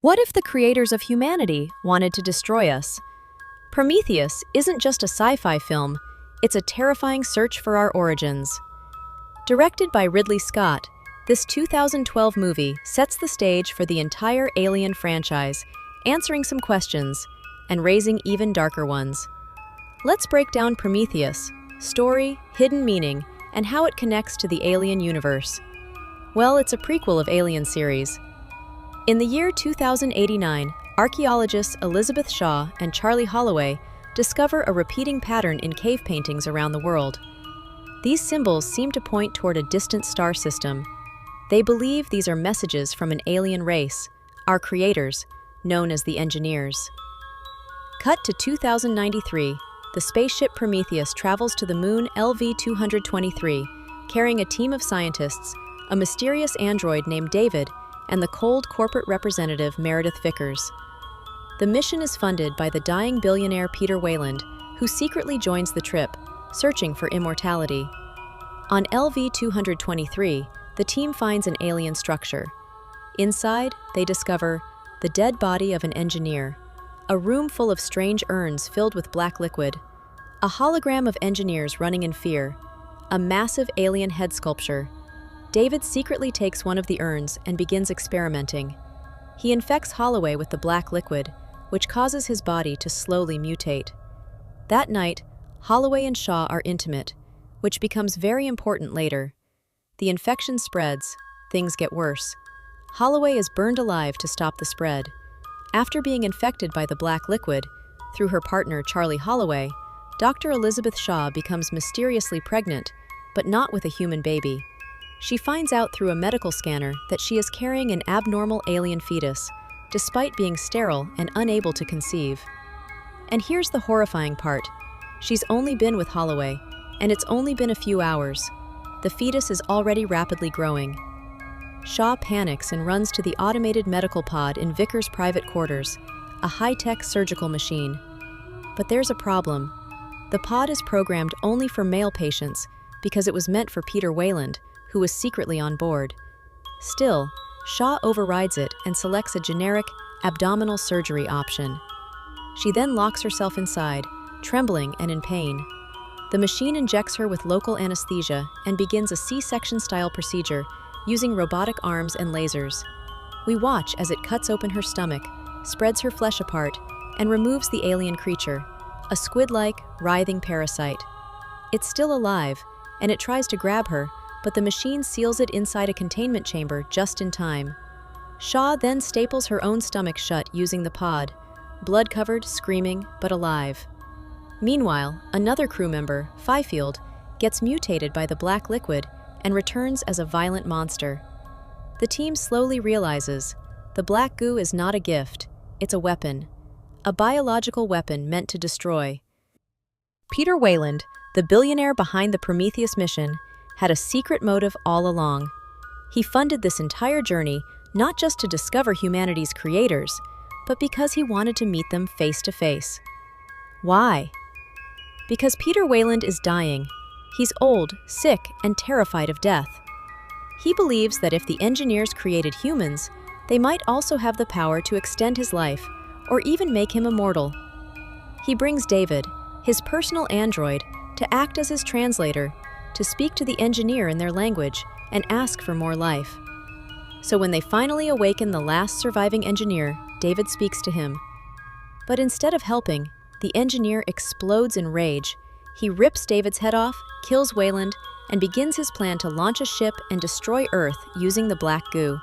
What if the creators of humanity wanted to destroy us? Prometheus isn't just a sci-fi film, it's a terrifying search for our origins. Directed by Ridley Scott, this 2012 movie sets the stage for the entire Alien franchise, answering some questions and raising even darker ones. Let's break down Prometheus, story, hidden meaning, and how it connects to the Alien universe. Well, it's a prequel of Alien series. In the year 2089, archaeologists Elizabeth Shaw and Charlie Holloway discover a repeating pattern in cave paintings around the world. These symbols seem to point toward a distant star system. They believe these are messages from an alien race, our creators, known as the Engineers. Cut to 2093, the spaceship Prometheus travels to the moon LV-223, carrying a team of scientists, a mysterious android named David, and the cold corporate representative Meredith Vickers. The mission is funded by the dying billionaire Peter Weyland, who secretly joins the trip, searching for immortality. On LV-223, the team finds an alien structure. Inside, they discover the dead body of an engineer, a room full of strange urns filled with black liquid, a hologram of engineers running in fear, a massive alien head sculpture. David secretly takes one of the urns and begins experimenting. He infects Holloway with the black liquid, which causes his body to slowly mutate. That night, Holloway and Shaw are intimate, which becomes very important later. The infection spreads, things get worse. Holloway is burned alive to stop the spread. After being infected by the black liquid, through her partner Charlie Holloway, Dr. Elizabeth Shaw becomes mysteriously pregnant, but not with a human baby. She finds out through a medical scanner that she is carrying an abnormal alien fetus, despite being sterile and unable to conceive. And here's the horrifying part. She's only been with Holloway, and it's only been a few hours. The fetus is already rapidly growing. Shaw panics and runs to the automated medical pod in Vickers' private quarters, a high-tech surgical machine. But there's a problem. The pod is programmed only for male patients because it was meant for Peter Weyland, who was secretly on board. Still, Shaw overrides it and selects a generic abdominal surgery option. She then locks herself inside, trembling and in pain. The machine injects her with local anesthesia and begins a C-section-style procedure using robotic arms and lasers. We watch as it cuts open her stomach, spreads her flesh apart, and removes the alien creature, a squid-like, writhing parasite. It's still alive, and it tries to grab her, but the machine seals it inside a containment chamber just in time. Shaw then staples her own stomach shut using the pod, blood-covered, screaming, but alive. Meanwhile, another crew member, Fifield, gets mutated by the black liquid and returns as a violent monster. The team slowly realizes the black goo is not a gift, it's a weapon. A biological weapon meant to destroy. Peter Weyland, the billionaire behind the Prometheus mission, had a secret motive all along. He funded this entire journey not just to discover humanity's creators, but because he wanted to meet them face to face. Why? Because Peter Weyland is dying. He's old, sick, and terrified of death. He believes that if the engineers created humans, they might also have the power to extend his life, or even make him immortal. He brings David, his personal android, to act as his translator, to speak to the engineer in their language and ask for more life. So when they finally awaken the last surviving engineer, David speaks to him. But instead of helping, the engineer explodes in rage. He rips David's head off, kills Weyland, and begins his plan to launch a ship and destroy Earth using the black goo.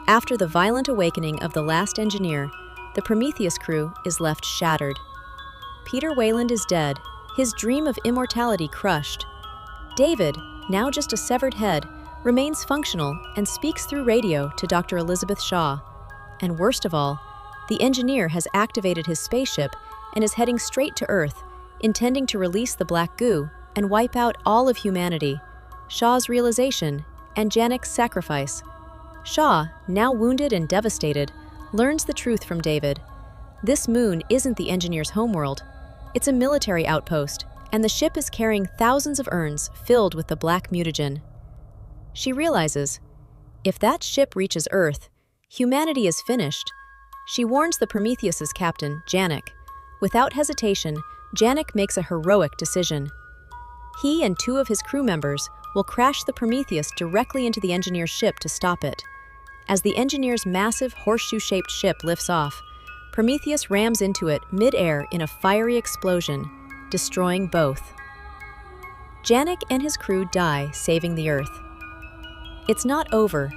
After the violent awakening of the last engineer, the Prometheus crew is left shattered. Peter Weyland is dead, his dream of immortality crushed. David, now just a severed head, remains functional and speaks through radio to Dr. Elizabeth Shaw. And worst of all, the engineer has activated his spaceship and is heading straight to Earth, intending to release the black goo and wipe out all of humanity. Shaw's realization and Janek's sacrifice. Shaw, now wounded and devastated, learns the truth from David. This moon isn't the engineer's homeworld. It's a military outpost, and the ship is carrying thousands of urns filled with the black mutagen. She realizes, if that ship reaches Earth, Humanity is finished. She warns the Prometheus's captain, Janek. Without hesitation, Janek makes a heroic decision. He and 2 of his crew members will crash the Prometheus directly into the engineer's ship to stop it. As the engineer's massive horseshoe-shaped ship lifts off, Prometheus rams into it mid-air in a fiery explosion, destroying both. Janek and his crew die, saving the Earth. It's not over.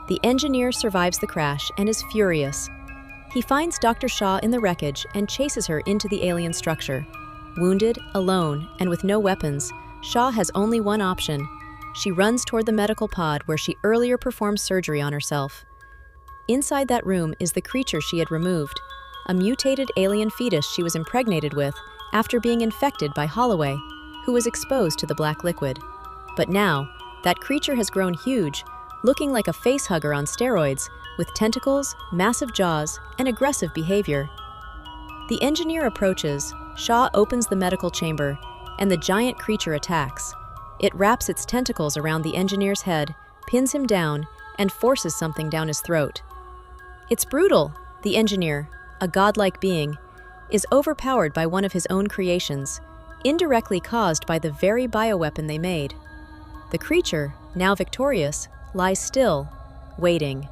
The engineer survives the crash and is furious. He finds Dr. Shaw in the wreckage and chases her into the alien structure. Wounded, alone, and with no weapons, Shaw has only one option. She runs toward the medical pod where she earlier performed surgery on herself. Inside that room is the creature she had removed, a mutated alien fetus she was impregnated with after being infected by Holloway, who was exposed to the black liquid. But now, that creature has grown huge, looking like a facehugger on steroids, with tentacles, massive jaws, and aggressive behavior. The engineer approaches, Shaw opens the medical chamber, and the giant creature attacks. It wraps its tentacles around the engineer's head, pins him down, and forces something down his throat. It's brutal. The engineer, a godlike being, is overpowered by one of his own creations, indirectly caused by the very bioweapon they made. The creature, now victorious, lies still, waiting.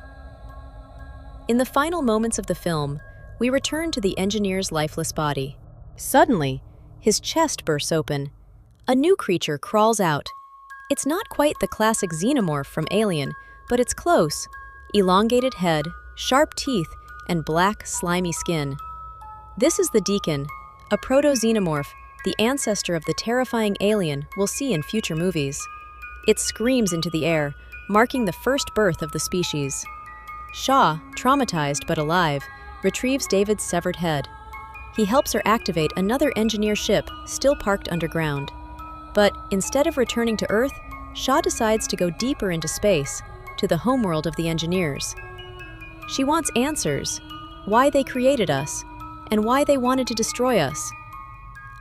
In the final moments of the film, we return to the engineer's lifeless body. Suddenly, his chest bursts open. A new creature crawls out. It's not quite the classic Xenomorph from Alien, but it's close. Elongated head, sharp teeth, and black, slimy skin. This is the Deacon, a proto-Xenomorph, the ancestor of the terrifying alien we'll see in future movies. It screams into the air, marking the first birth of the species. Shaw, traumatized but alive, retrieves David's severed head. He helps her activate another engineer ship still parked underground. But instead of returning to Earth, Shaw decides to go deeper into space, to the homeworld of the engineers. She wants answers, why they created us, and why they wanted to destroy us.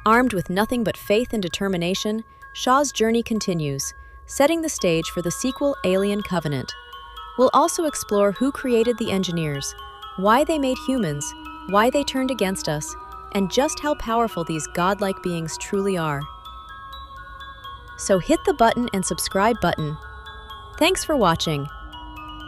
Armed with nothing but faith and determination, Shaw's journey continues, setting the stage for the sequel Alien Covenant. We'll also explore who created the engineers, why they made humans, why they turned against us, and just how powerful these godlike beings truly are. So hit the button and subscribe button. Thanks for watching.